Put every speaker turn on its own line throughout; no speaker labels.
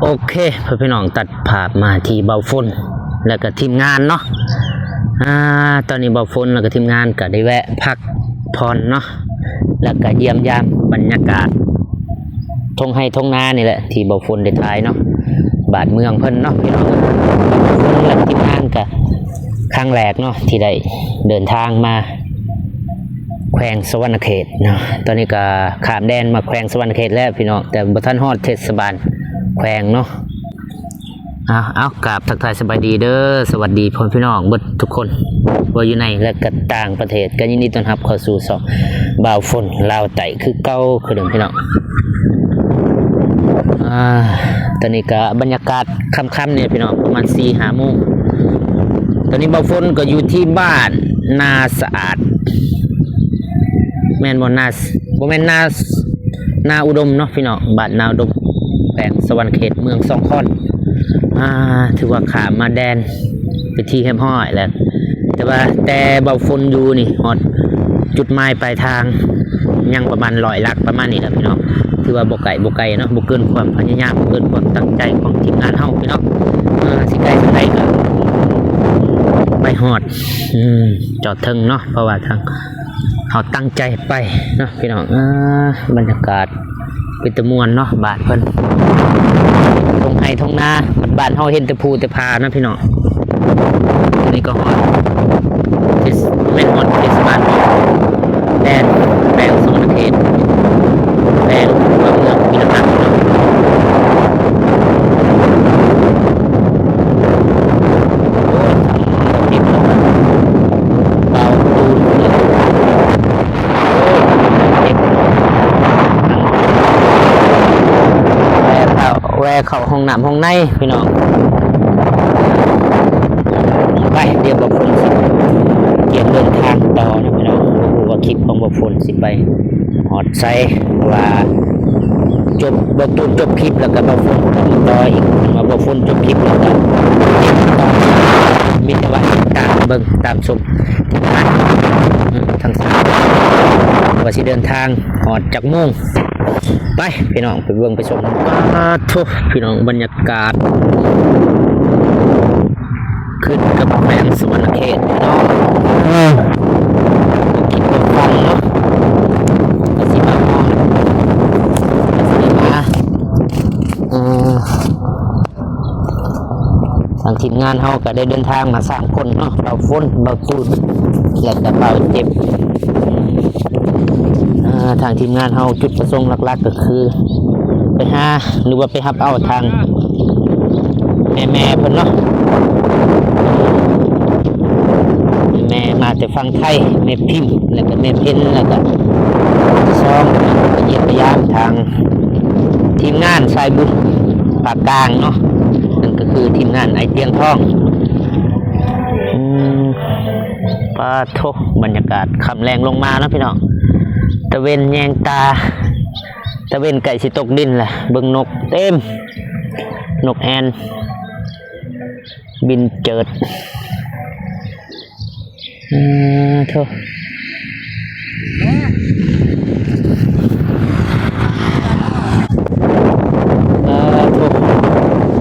โอเคพี่น้องตัดภาพมาที่เบาฝนแล้วก็ทีมงานเนาะตอนนี้เบาฝนแล้วก็ทีมงานก็ได้แวะพักผ่อนเนาะแล้วก็เยี่ยมยามบรรยากาศทงไห้ทงนานี่แหละที่เบาฝนได้ถ่ายเนาะบาดเมืองเพิ่นเนาะพี่น้องเบาฝนแล้วก็ทีมงานก็ครั้งแรกเนาะที่ได้เดินทางมาแขวงสวรรณเขตเนาะตอนนี้ก็ข้ามแดนมาแขวงสวรรณเขตแล้วพี่น้องแต่บ่ทันฮอดเทศบาลแขวงเนาะเอากราบทักทายสบายดีเด้อสวัสดีพ่อพี่น้องเบิดทุกคนว่าอยู่ในและก็ต่างประเทศก็ยินดีต้อนรับเข้าสู่ช่องบ่าวฝนลาวไต่คือเก่าคือเดิมพี่น้องตอนนี้ก็บรรยากาศค่ำๆเนี่ยพี่น้องประมาณ 4-5 โมงตอนนี้บ่าวฝนก็อยู่ที่บ้านนาสะอาดแม่นบ่นาบ่แม่นนาอุดมเนาะพี่น้องบ้านนาอุดมแขวงสวรรณเขตเมืองสองคอนถือว่าขามมาแดนไปที่แคมป์ห้อยแล้วแต่เบาฝนอยู่นี่ฮอดจุดหมายปลายทางยังประมาณ100 ลักประมาณนี้แหละพี่น้องถือว่าบ่ไกลเนาะบ่เกินความพยายามบ่เกินความตั้งใจของทีมงานเฮาพี่น้องสิไกลสักใดก็ไปฮอดจอดถึงเนาะเพราะว่าทางเฮาตั้งใจไปเนาะพี่น้องบรรยากาศเป็นตะมวนเนาะบ้านเพิ่นตรงไห้ตรงนาบ้านเฮาเห็นแต่ภูแต่พานะพี่น้องนี่ก็ฮอดเป็นฮอดเทศบาลแดนแบ่งสวรรณเขตแบ่งเมืองมีน้ำหนักเนาะแวะเข้าห้องน้ำห้องในพี่น้องไปเดี๋ยวบ่ฝนสิเกี่ยวเดินทางต่อนะพี่น้องรู้ว่าคลิปของบ่ฝนสิไปฮอดไซว่าจบบ่ตูนจบคลิปแล้วก็บ่ฝนต่ออีกว่าบ่ฝนจบคลิปแล้วก็มีแต่ว่าตามเบิ่งตามชมทางซ้ายว่าสิเดินทางฮอดจักโมงไปพี่น้องไปเบิ่งไปชมทุกพี่น้องบรรยากาศขึ้นกับแขวงสวรรณเขตพี่น้องกินกับฟังเนาะก็สิมาฮอดก็สิมาทางทีมงานเฮาก็ได้เดินทางมา3 คนเนาะเบาฝนเบาตูนและก็เบาเจ็บทางทีมงานเฮาจุดประสงค์หลักๆก็คือไปหาหรือว่าไปรับเอาทางแม่เพิ่นเนาะแม่มาแต่ฟังไทยแม่พิมพ์แล้วก็แม่เพ็ญแล้วก็ซ้อมเยี่ยมพยายามทางทีมงานสายบุญปากกลางเนาะนั่นก็คือทีมงานไอเตียงทองปาโถบรรยากาศค่ำแรงลงมานะพี่น้องตะเวนแยงตาตะเวนไก่สิตกดินแหละเบิ่งนกเต็มนกแอนบินเจิดโธ่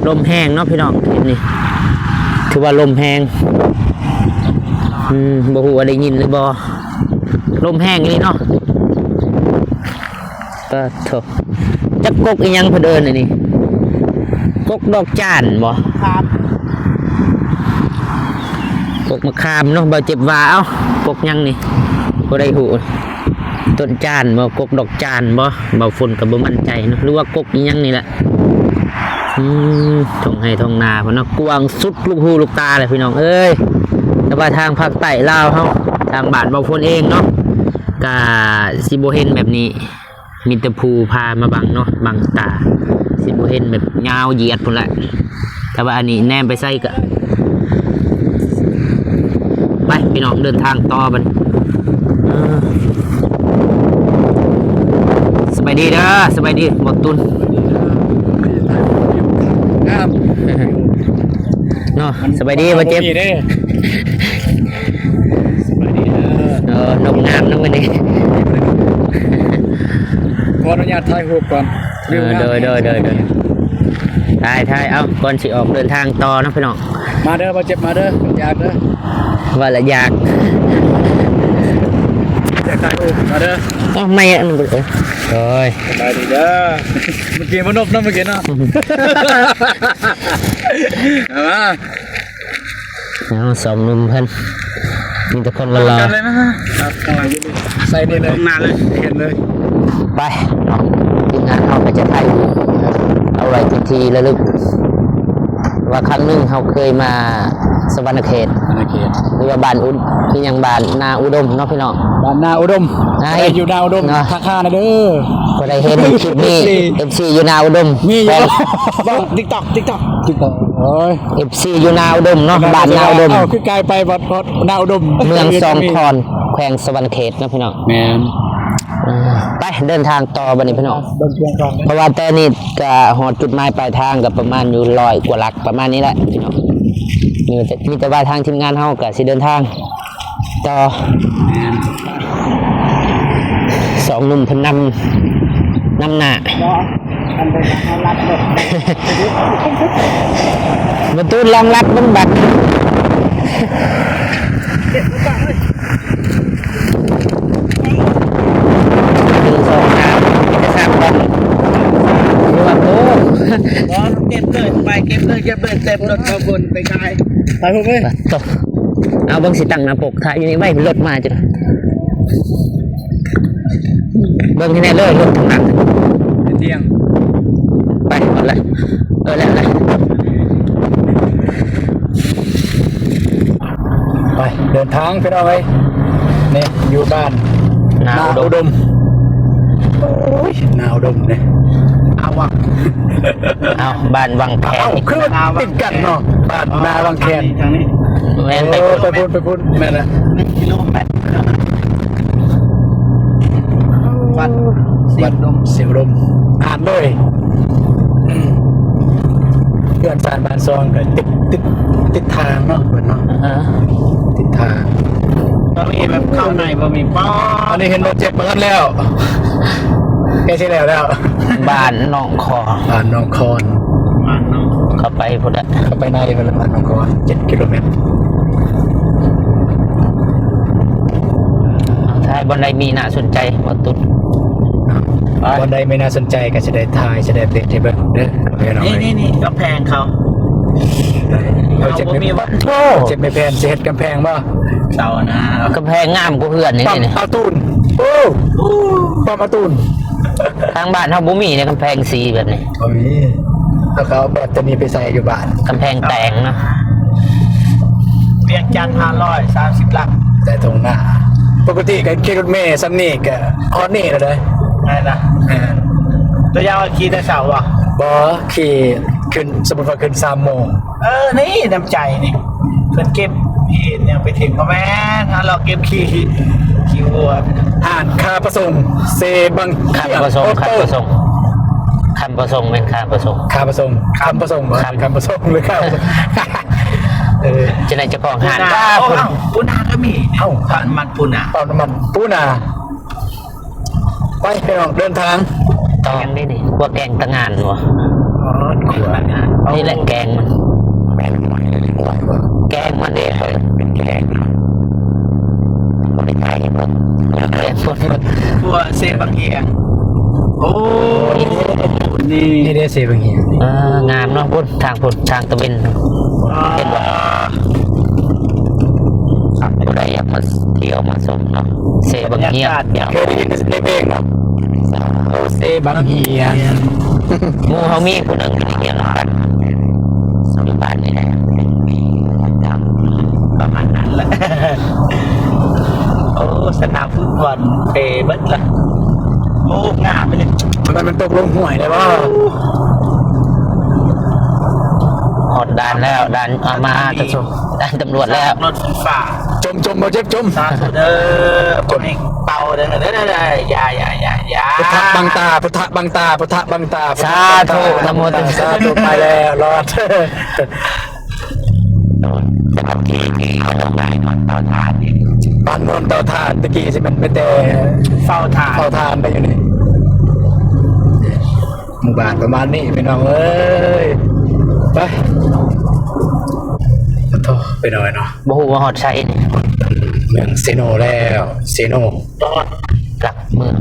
ลมแห้งเนาะพี่น้องคลิปนี้ถือว่าลมแห้งบ่ฮู้ว่าได้ยินหรือบ่ลมแห้งนี่เนาะก็โถจักกกอีหยังเพิ่นเอิ้นนี่กกดอกจานบ่ครับกกมะขามเนาะบ่เจ็บว่าเอ้ากกหยังนี่บ่ได้ฮู้ต้นจานบ่กกดอกจานบ่เบาฝนก็บ่มั่นใจเนาะหรือว่ากกอีหยังนี่แหละท้องไร่ท้องนาเพิ่นเนาะกว้างสุดลูกหูลูกตาเลยพี่น้องเอ้ยแต่ว่าทางภาคใต้ลาวเฮาทางบ้านเบาฝนเองเนาะก็สิบ่เห็นแบบนี้มีแต่ภูพามาบังเนาะบังตาสิบ่เห็นแบบยาวเหยียดพุ่นละแต่ว่าอันนี้แนมไปใส่ก็ไปพี่น้องเดินทางต่อบัดสบายดีเด้อสบายดีหมดตุนครับเนาะสบายดีบ่เจ็บนกน้ำน้องมันนี่
ขออนุญาตถ่ายรูปก่อน
เดิน ถ่ายเอาก่อนสิออกเดินทางต่อเนาะพี่น้อง
มาเด้อมาเจ็บมาเด้ออยากเด้อ
ว่าละอยาก
อยากถ่ายรูปมาเด้อ
ไม่อันนั้นเลยโอ้ย
สบายดีเด้อเมื่อกี้มันนบน้ำเมื่อกี้เนาะเอามา
เอาสองหนุ่มเพิ่นมีแต่คนรอ
กันเลยนะครับข้างหลังยืนใส่นี่เลยนานเลยเห็นเลย
ๆไปเนาะทีมงานเขาก็จะถ่ายเอาไว้ทีระลึกว่าครั้งหนึงเขาเคยมาสวรรณเขต
โอเค
หรือว่าบ้านอุดที่ยังบ้านนาอุดมเนาะพี่น้อง
บ้านนาอุดม
ไหน
อยู่นาอุดม
เนาะ
ข้างๆนะเด้อ
ก็ได้เห็นคลิปนี้ FC อยู่นาอุดม
มีอยู่
แฟน
บ้างติ๊กต็อกโอ้ย
FC อยู่นาอุดมเนาะบ้านนาอุดม
เอ้าคือกลายไปวัดนาอุดม
เมืองซองคอนแขวงสวรรณเขตเนาะพี่น้อง
แมน
ไปเดินทางต่อบัดนี้พี่น้อง
เบิ่งเพียงก่อน
เพราะว่าแต่นี่ก็หอดจุดหมายปลายทางกับประมาณอยู่100 กว่าหลักประมาณนี้แหละพี่น้องมีแต่ว่าทางทีมงานเฮาก็สิเดินทางต่อ
แมน
สองหนุ่มเพิ่นนำหน้า
อันเป็นเขารับหมด
ประตูรองรับมันบัด1 2 3จะสร้างบ้านอยู่ว่าโอ้
เก็บเลยไปเก็บเลยเต็มรถขบวนไปไกลไปพวกเว้ย
ตกเอาเบิ่งสิตั้งหน้าปกถ่ายอยู่นี่ไว้รถมาจ้ะเบิ่งที่ไหนเลยรถทางนั้น
เที่ยง
ไปหมดเลยแล้วเลย
ไปเดินทางไปเอาไว้นี่อยู่บ้าน
นา
นา
อุ
อุ
ด
ด
ม
มโอ้ยนาอุดมเนี่ยเอาวะ
เอาบ้านวังแพง
เอ้าคือมันติดกันเนาะบ้านนาวังแคนทางนี้
แม่นไป
ไปพูดแม่นะ1 กิโลเมตรวัดเสียงลมอ่านด้วยเพื่อนบ้านบ้านซองก็ติดทางเนาะเพื่อนเนาะติดทาง
ก็มีแบบเข้าในบ่มีป้อ
อันนี้เห็นรถเจ็บมากันแล้วแกใช่แล้ว
บ้านหนองคอ
บ้านหนองคอน
มาเนาะ
เข้าไปพุ่นละ
เข้าไปในบ้านหนองคอน7 กิโลเมตร
ถ้าบนใดมีน่าสนใจบ่ตุ๊ด
วันใดไม่น่าสนใจก็จะได้ทายจะได้เด็ดให้เบิ่งเด้อเอาไว้หน่อย
นี่กำแพงเขา
เอาเจ็บไม่
มีวัด
โอ้
เจ็บไม่แพนเสียดกำแพงบ่
เสานะ
กำแพงงามกว่าเพื่อนนี่
ปั๊ม
นี่
เอาตูนโอ้ปั๊มเอาตูน
ทางบ้านเฮาบ่มีเนี่ยกำแพงสีแบบนี้
โอ้ยถ้าเขาเอาแบบจะมีไปใส่อยู่บ้าน
กำแพงแตงเนาะ
เวียงจันทร์530 หลัก
แต่ตรงหน้าปกติก็ขี่รถเมล์ซัมนี่ก็ฮอตนี่นะเด้อ
ไงนะตัวยาวขี่แต่เสาอ่ะ
บ่ขี่ขึ้นสมมุติว่าขึ้น3 โมง
นี่น้ำใจนี่เพิ่นเก็บพี่เนี่ยไปถึงพ่อแม่ถ้าเราเก็บขี่วัว
อ่านคาประสงค์เซบัง
คันประสงค์คันประสงค์คันประสงค์เป็นคันประสงค์
คาประสงค์คำประสงค์บ่คำประสงค์หรือคำ
จะได้เจ้าของหาด
ปูนาก็มีผ่านมันปูนา
เอาน้ำมันปูนาไปไปออกเดินทาง
ตองได้ดิพวกแกงตะงานวะ
อ๋อขวดนะ
นี่แหละแกงมันแกงมันเองเป็นแกงมันไม่ใช่มันแกงพวก
ตัวเซบังเกียงโอ้นี่
นี่ได้เซบังเฮีย
งามเนาะพุ่นทางตะเวนเป็นว่าผู้ใดอยากมาเที่ยวมาชมเนาะเสบังเฮีย
เคยได้ยินในเพลงเนาะเซบังเฮีย
หมู่เฮามีผู้หนึงที่เฮียนกันอยู่บ้านนี่แหละประมาณนั้นแหละ
โอ้สนามฟุตบอลเปเบิดละโอ้งามไปเลย
มันตกลงห่วยเลยว่า
หอดด่านแล้วด่านอามาตะสุด่านตำรวจแล้ว
รถฝ่า
จมบ่เจ็บจม
สาธุเด้อคนให้เป่าเด้ออย่า
พุทธบังตาพุทธบังตาพุทธบังตา
สาธุนะโมตัส
สา
สะ
ธุไปแล้วรอด
จะทำทีมีเขาต้องได้นอนตอนทานอีก
ปานนนเตาถ่านตะกี้สิมันไปแต่
เฝ้าทาน
เตาถ่านไปอยู่นี่ห มู่บ้านประมาณนี้พี่น้องเอ้ยไปมันโทษไปหน่อยเนาะ
บ่ฮู้ว่าฮอดไสนี่
เมืองเซโนแล้วเซโน
หลักเมือง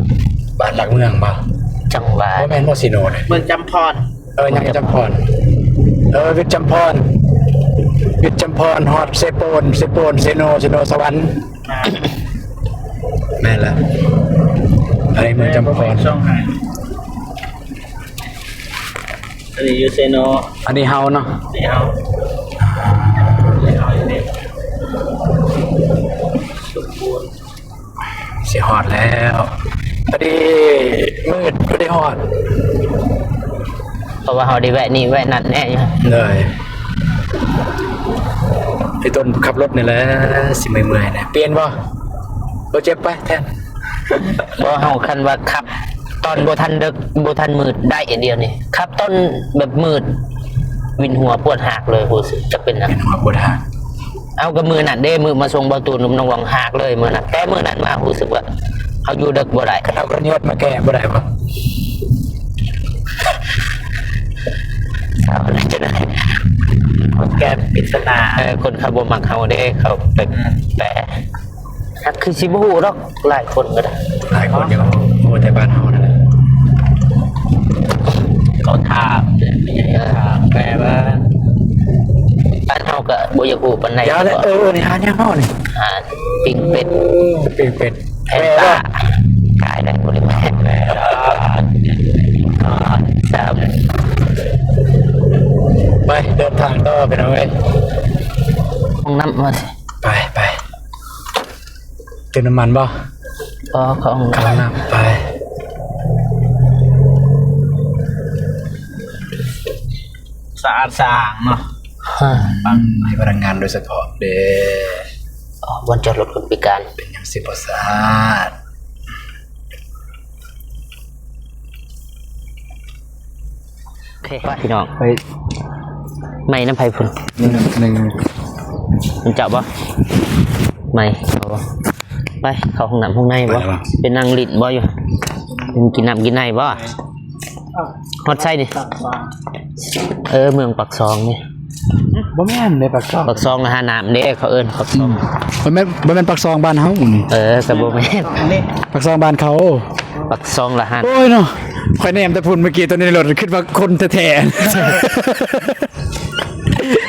บ้านหลักเมืองบ่า
จังหวัด
บ่แม่นบ่เซโนเลย
เมืองจำพร
ยังจำพรวิทย์จำพรวิทย์จำพรฮอดเซโปนเซโนสวรรค์แม่นละอะไรเมืองจำพร
ช่องไหนอันนี้ยูเซโน
อันนี้เฮาเนาะ
เดี๋ยว
สิฮอดแล้วพอดีมืดพอดีฮอด
เพราะว่าเฮาได้แวะนี่แวะนั่นแน่อยู่
เลยพี่ต้นขับรถนี่แหละสิเมื่อยๆนะเปลี่ยนบ่บ่เจ็บไปแทน
บ่เฮาคันว่าขับ ตอนบ่ทันดึกบ่ทันมืดได้อันเดียวนี่ขับตอนแบบมืดวินหัวปวดหักเลยรู้สึกจะเป็นหยัง
เป็นหัวปวดหัก
เอากับมือนั่นเด้มือมาส่งประตูนุ่มน้องวังหักเลยมื้อนั้นแต่มื้อนั้นมารู้สึกว่าเฮาอยู่ดึกบ่ได้
เอากระยอดมาแก้บ่ได้บ่
เอาแล้วจะได้
แกปริศนา
คนเขาบ่มักเฮาเด้เขาไปแปลฮักคือสิบ่ฮู้ดอกหลายคนก็ได้
หลายคนอยู่โอ้แต่บ้านเฮานั่นแหละ
เขาถามไม่ใช่ถามแปลว่าบ้านเฮาก็บ่อยากฮู้ปานใด
ยาแล้วนี่หาเนี่ยเฮานี่
หาปิ้งเป็ด
เป็ด
แพนต้ากายได้บ่ได้แม่สาม
ไปเดินทางต่อไปหน่อย
ห้องน้ำมาสิ
ไปเติมน้ำมันบ่
ก็ของ
เข้าน้ำไป
สะอาดสะอาดเนาะ
ปังให้พนักงานโดยเฉพาะเด้
บนจอดรถคนพิการ
เป็นอย่างสิบ่สะอาด
โอเคพี่น้อง
ไป
ไม่น้ำไผ่พุ่น
หนึ่ง
มันจับบ่ไม่เอาบ่ไปเข้าห้องน้ำห้องในบ่เป็นนางลิ้นบ่อยู่เป็นกินน้ำกินในบ่ฮอดไส้ดิเมืองปักซองนี่
บ่แม่นในปากซอง
ปักซองละหาน้ำเด้เขาเอิ้นปักซอง
บ่แม่นปากซองบ้านเฮานี่
กับบ่แม่น
นี่
ปากซองบ้านเขา
ปักซองละหา
โอ้ยเนาะข่อยแนมแต่พุ่นเมื่อกี้ตัวนี้ในรถคิดว่าคนแท้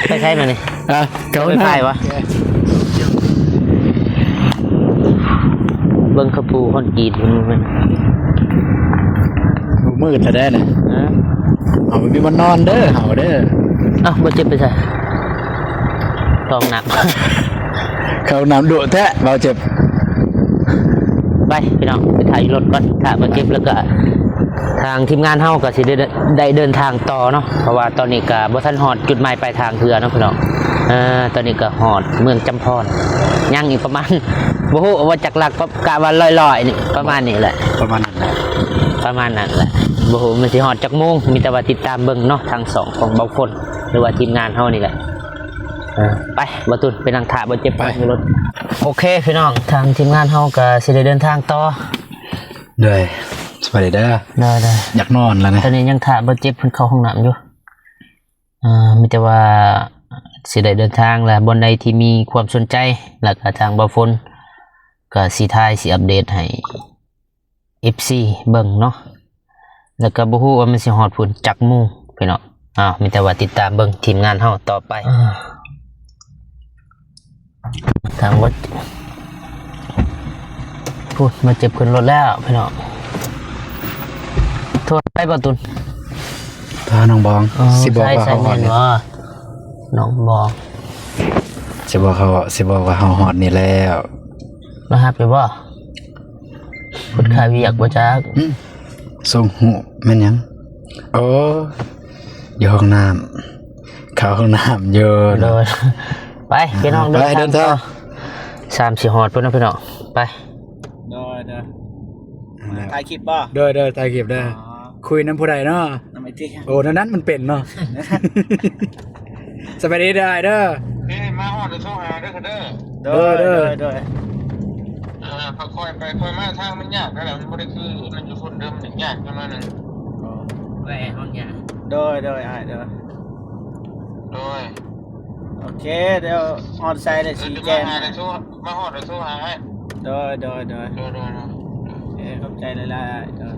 ไปใช่มานี่
ๆอ่ะเขา
ไปไผ่วะเบิ่งขปูฮอดกีดมัน
มืดซะได้น่ะเอาไปมีวันนอนเด้อเฮาเด้อ
บ่เจ็บไปใช่ลองหนัก
เขาน้ำดุแท้เบาเจ็บ
ไปพี่น้องไปถ่ายรถก่อนถ้ามาเก็บแล้วก็ทางทีมงานเฮาก็สิได้เดินทางต่อเนาะเพราะว่าตอนนี้ก็บ่ทันฮอดจุดหมายปลายทางเทื่อเนาะพี่น้องตอนนี้ก็ฮอดเมืองจำพรยังอีกประมาณ บ่ฮู้ว่าจักหลักกะว่าลอยๆนี่ประมาณนี้แหละ
ประมาณนั้นแหละ
ประมาณนั้นแหละบ่ฮู้มันสิฮอดจักโมงมีแต่ว่าติดตามเบิ่งเนาะทางสองของเบาคนหรือว่าทีมงานเฮานี่แหละไปบ่ตุนไปนั่งท่าบ่เจ็บไปรถโอเคพี่น้องทางทีมงานเฮาก็สิได้เดินทางต่อ
เด้อสวัสดีเด้อ
ได้
อยากนอนแล้วนะ
ตอนนี้ยังถ่าบ่เจ็บเพิ่นเข้าห้องน้ำอยู่มีแต่ว่าสิได้เดินทางและบนใดที่มีความสนใจแล้วก็ทางบ่ฝนก็สิถ่ายสิอัปเดตให้ FC เบิ่งเนาะแล้วก็บ่ฮู้ว่ามันสิฮอดพุ่นจักโมงพี่น้องมีแต่ว่าติดตามเบิ่งทีมงานเฮาต่อไปทางวัดพูดมาเจ็บขึ้นรถแล้วพี่น้องโทษไปบ่ตุน
พาน้องบองสิบอกว่า
ใช่
เฮาฮอ
แม่
ด
น
นี่
ว่าน้องบอก
สิบอกว่าเฮาฮอดนี่แล้ว
มาหาไปบ่พุดขายเวียกบ่จัก
ส่งหูแม่นหยังโอ้อยู่ห้องน้ำเข้าห้องน้ำเยอะ
โดยไปพี่น้อง
ไปเดินทาง
3-4ฮอดพุ่นนะพี่น้องไป
เด้อถ่ายคลิปบ่
เด้อถ่ายคลิปเด้อคุยน้ำผู้ใดเนาะ
น้ำไอ้ที่
โอ้นั้นมันเป็นเนาะ สบายดีได้เด้อ
นี่มาฮอดจะโทรหาเด้อค่ะเด้อ
เด้อ
ค่อยๆไปค่อยมาทางมันยากแล้วแหละมันบ่ได้คือมันอยู่คนเดิมมันยากประมาณนั้น
แหวห้องยา
โดยโดยเด้อ
โดย
โอเคเดี๋ยวออนไซด์เลยชี้แจง
มาหอดเลยสู้หาให้
โดย
โดย
โอเคขอบใจหลายๆโดย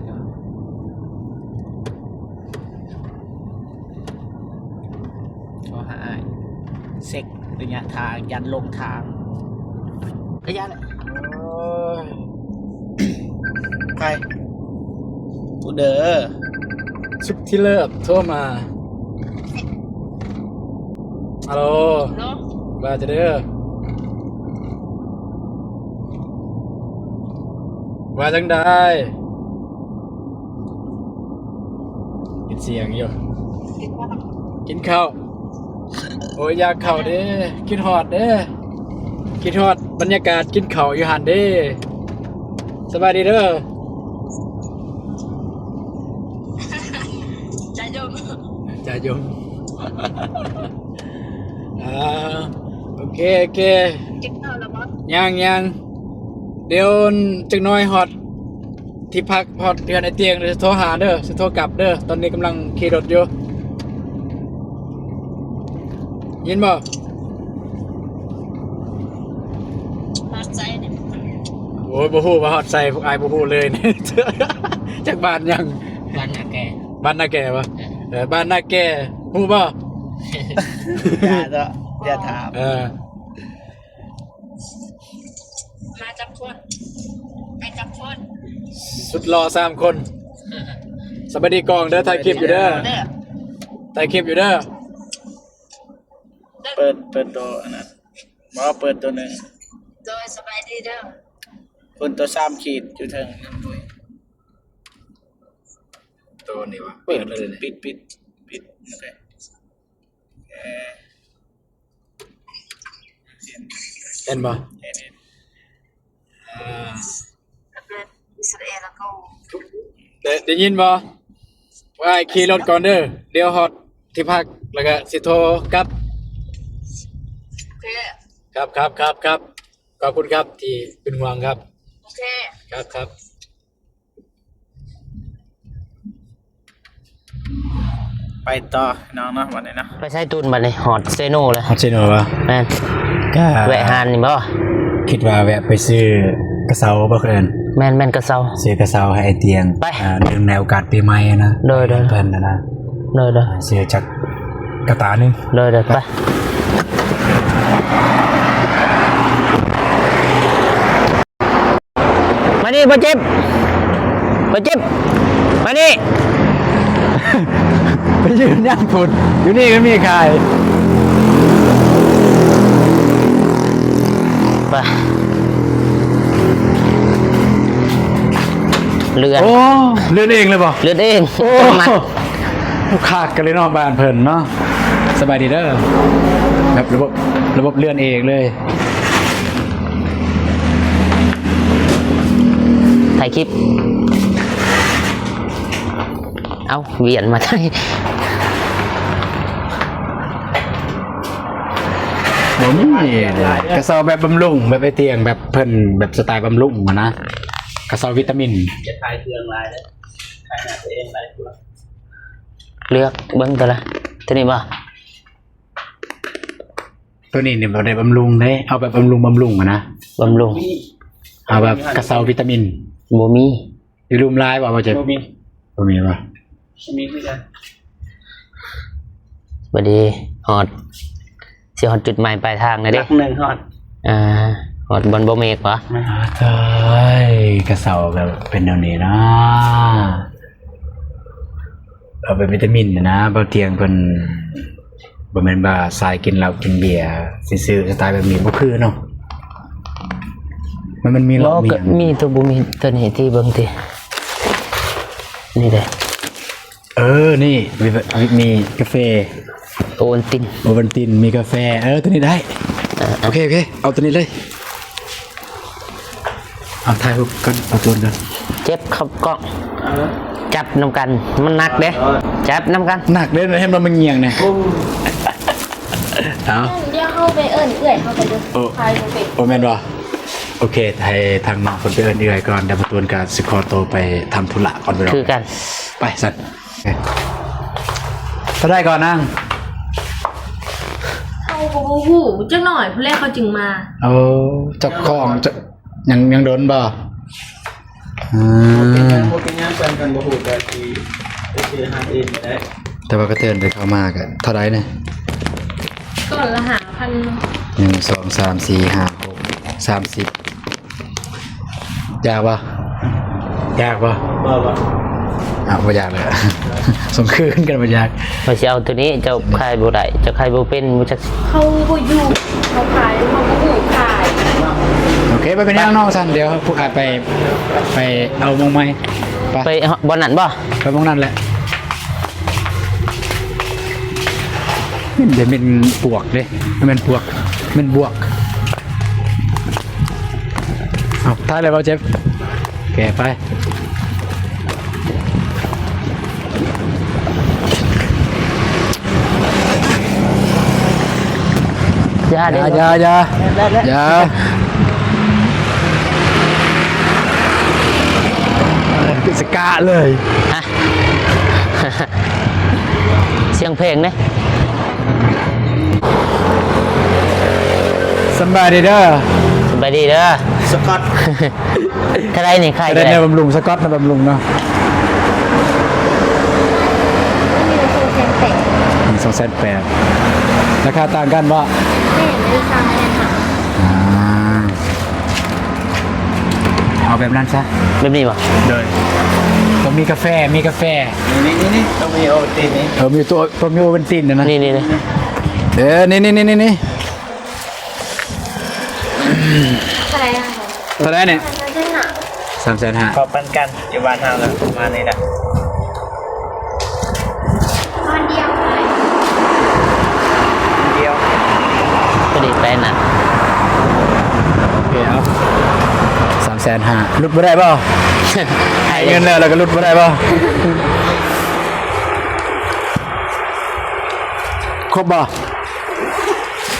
ขอหาเซ็กระยะทางยันลงทางระยะไปกูเด้อ
ชุบที่เลิกโทรมาฮัลโหลมาจะเด้อมาจังได้กินเสียงอยู่กินข้าวโอ้ยอยากข้าวเด้กินฮอดเด้กินฮอดบรรยากาศกินข้าวอยู่หันเด้สบายดีเด้อ จ่ายม โอเคโอเคยังเดี๋ยวจักหน้อยฮอดที่พักฮอดเรือนไอเตียงเดี๋ยวจะโทรหาเด้อจะโทรกลับเด้อตอนนี้กำลังขี่รถอยู่ยินบ่
ฮอดใจเนี่ย
โอ้ยบ่ฮู้ว่าฮอดใส่พวกอายบ่ฮู้เลยนี่ จากบ้านยัง
บ้านนาแก
บ้านนาแก่ปะบ้านนาแก่ฮู้บ่
อย่าถาม
มาจับคนไปจับคน
สุดรอ3 คนสวัสดีกองเด้อถ่ายคลิปอยู่เด้อถ่ายคลิปอยู่เด้อ
เปิดตัวอันนั้นบอกว่าเปิดตัวหนึ่ง
โดยสบายดีเด้อ
เปิดตัว3 ขีดอยู่เทิง
ตัวนี้วะ
ปิดโอเค
เห็นบ่
เห็น
เป็นอิสราเอลแล้วก็
ได้ยินบ่ว่าให้ขี่รถก่อนเด้อเดี๋ยวฮอดที่พักแล้วก็สิโทรกลับ
โอเค
ครับขอบคุณครับที่เป็นห่วงครับ
โอเค
ครับ
ไปต่อน้องเนาะวันนี้เนาะ
ไปใช้ตูนบัดนี้หอดเซโนเลย
ฮักซิโนวะ
แม่น
ก็
แวะหานนี่บ่
คิดว่าแวะไปซื้อกระเซาบ่เพิ่น
แม่นกระเซา
ซื้อกระเซาให้ไอเตียง
ไป
เนื่องในโอกาสปีใหม่นะ
เด้อ
เพิ่นนะ
เด้อ
ซื้อจากกระตาหนึง
เด้อไปมานี่บ่เจ็บมานี่
ไปยืนย่างฝุ่นอยู่นี่ก็มีขาย
ไปเลือด
โอ้เลื่อนเองเลยบ่
เลือดเอง
โอ้
มัด
ขากกันเลยเนาะบ้านเพิ่นเนาะสบายดีเด้อแบบระบบเลื่อนเองเลย
ถ่ายคลิป เอาเวียนมาได้
บ่มีกระเซาแบบบำรุงแบบไอเตียงแบบเพิ่นแบบสไตล์บำรุงอะนะกระเซาวิตามิน
จะทายเครื่องลายเลยทายหน้าตัวเองลายตัว
เลือกเบิ้งตัวละตัวนี้บ่
ตัวนี้เนี่ยบ่ได้บำรุงเด้เอาแบบบำรุงอะนะ
บำรุง
เอาแบบกระเซาวิตามิน
บ่มี
อยู่รุมลายบ่ว่าจะ
โนมี
บ่มีป่ะ
มีคือกัน
บดีฮอดสิฮอดจุดหมายปลายทางนะ
ห
เด้
ลักหนึ่งฮอด
ฮอดบนบ่เมฆวะ
ใช่กระเซาแบบเป็นแนวนี้นะเอาเป็นวิตามินนะบ่เตียงเพิ่นบ่แม่นว่าสายกินเหล้ากินเบียร์ซื่อๆสไตล์แบบนี้บ่คือเนาะมันมีเห
บ่
ล้ามีห
ก็
ยัง
มีตัวบ่มีตัวนี้ที่เบิ่งตินี่เด้
นี่มีกาแฟ
โอนติน
โอวัลตินมีกาแฟตัวนี้ได้โอเคเอาตัวนี้เลยเอาถ่ายรูปกันเอาตัวกัน
เจ็บครับกล้องจับนำกันมันหนักเด้จับนำกัน
หนักเด้ให้มันเงียงเนี่ยเอา
เดี๋ยวเข้าไปเอิ้นเอื่อยเข้าไปดู
โอ้
ทายดูเป็ด
โอแมนวะโอเคให้ทางน้องคนไปเอินเอื่อยก่อนเดี๋ยวมาตวนการสิคอโตวไปทำธุระก่อนไป
คือกัน
ไปสัตว์ ถ้าได้ก่อนนั่ง
เอาโอ้โหจังหน่อยเพื่อแรกเขาจึงมา
เอาจับของจะยังโดนบ่
พวกเป็นงานกันบ่ฮู้แต่ที่ไปซื้ออาหารเองได้
แต่ว่าก็เตือนไปเข้ามากันเท่าไรเนี่ย
ก่อนละ1,000
1 2 3 4 5 6 30ยากปะยากปะ
บ่บ่
ไม่ยากเลย สมคืนกันไม่ยาก
เราจะเอาตัวนี้เจ้าใครบ่ได้เจ้าใครบ่เป็นบ่จัก
เขาก็อยู่เขาขายเขาก็หูขาย
โอเคไปเป็นย่างนอกสันเดี๋ยวผู้ขายไปเอามงไม้
ไปบอลนั่นบ่
ไปมงนั่นแหละเดี๋ยวเป็นปวกเลยมันเป็นปวกมันบวกเอาท้ายเลยป่ะเจฟแกไป
อย่าเด้
อย่าสกาเลย
ฮะ เสียงเพลงเด้
สบายดีเด้อ
สบายดีเด้อ
สกอต
ถ้าได้นี่ใคร
ได้
ได้
ในบำรุงสกอตนะบำรุงเนาะ280,000ราคาต่างกันว่าเอาแบบนั้นซะ
แบบนี้บ่
เลยต้องมีกาแฟมีกาแฟ
นี่ต้องมีโอตินี่
มีตัวมีโอเวนตินนะ
นี่
นี่
อะไรอ่ะ
เท่าไหรเนี่ย
เส้นหนา
350,000
ขอปันกันอยู่บ้านเฮาแล้วมานี่ล่ะ
ตอนเดียวเลย
เดียว
ก็ดีแปลนน่ะ
เดี๋ยว350,000ลุดบ่ได้เปล่าให้เงินแล้วก็ลุดบ่ได้เปล่าครบบ่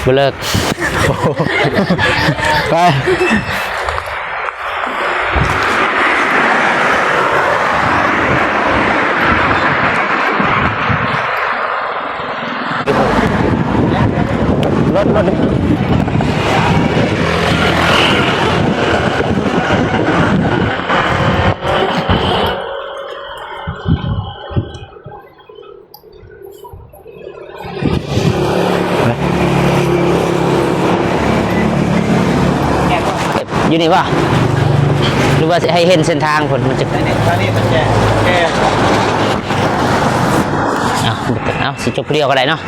บ่เลิก
ไป
รถอยู่นี่ป่ะหรือว่าให้เห็นเส้นทางผลมันจะ
ตอนนี้มันแก่
เอาสิจบเรียวก็ได้เนาะ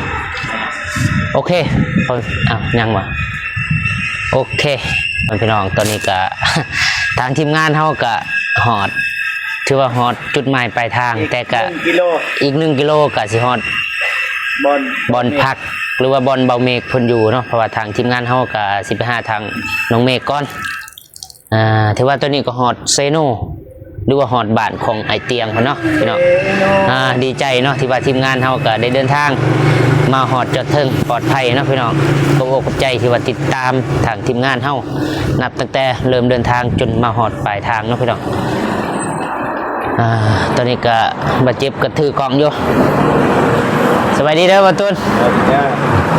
โอเคยังวะโอเคพี่น้องตอนนี้ก็ ทางทีมงานเขาก็หอดถือว่าหอดจุดหมายปลายทาง แต่ก็
1 กิโล
อีก1 กิโลก็สิหอด บอลพักหรือว่าบอลเบาเมฆเพิ่นอยู่เนาะเพราะว่าทางทีมงานเฮาก็สิไปหาทางน้องเมฆก่อนถือว่าตัวนี้ก็ฮอดเซโนหรือว่าฮอดบ้านของไอเตียงเพิ่นเนาะพี่น้องดีใจเนาะที่ว่าทีมงานเฮาก็ได้เดินทางมาฮอดจอดถึงปลอดภัยเนาะพี่น้องก็อกกับใจที่ว่าติดตามทางทีมงานเฮานับตั้งแต่เริ่มเดินทางจนมาฮอดปลายทางเนาะพี่น้องตอนนี้ก็บาดเจ็บก็ถือกล่องอยู่สบายดีเด้อบ่ตุน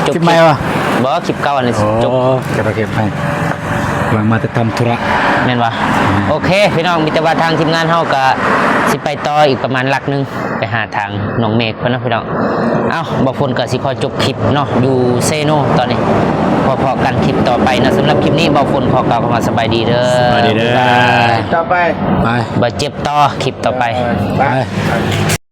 จบ
คลิปใหม่วะ
บ่คลิปเก่าอันนี้จบ
เก็บไปวางมาจะทำธุระ
แม่นวะโอเคพี่น้องมีแต่ว่าทางทีมงานเฮาก็สิไปต่ออีกประมาณหลักหนึงไปหาทางน้องเมฆเพิ่นเนาะพี่น้องเอ้าบ่พ้นก็สิขอจบคลิปเนาะอยู่เซโนตอนนี้พอๆกันคลิปต่อไปนะสำหรับคลิปนี้บ่พ้นขอกล่าวคำว่าสบายดีเด้อ
สบายดีเด้อ
บ๊ายบาย
ต่อไป
ไป
บ่เจ็บต่อคลิปต่อไป
ไป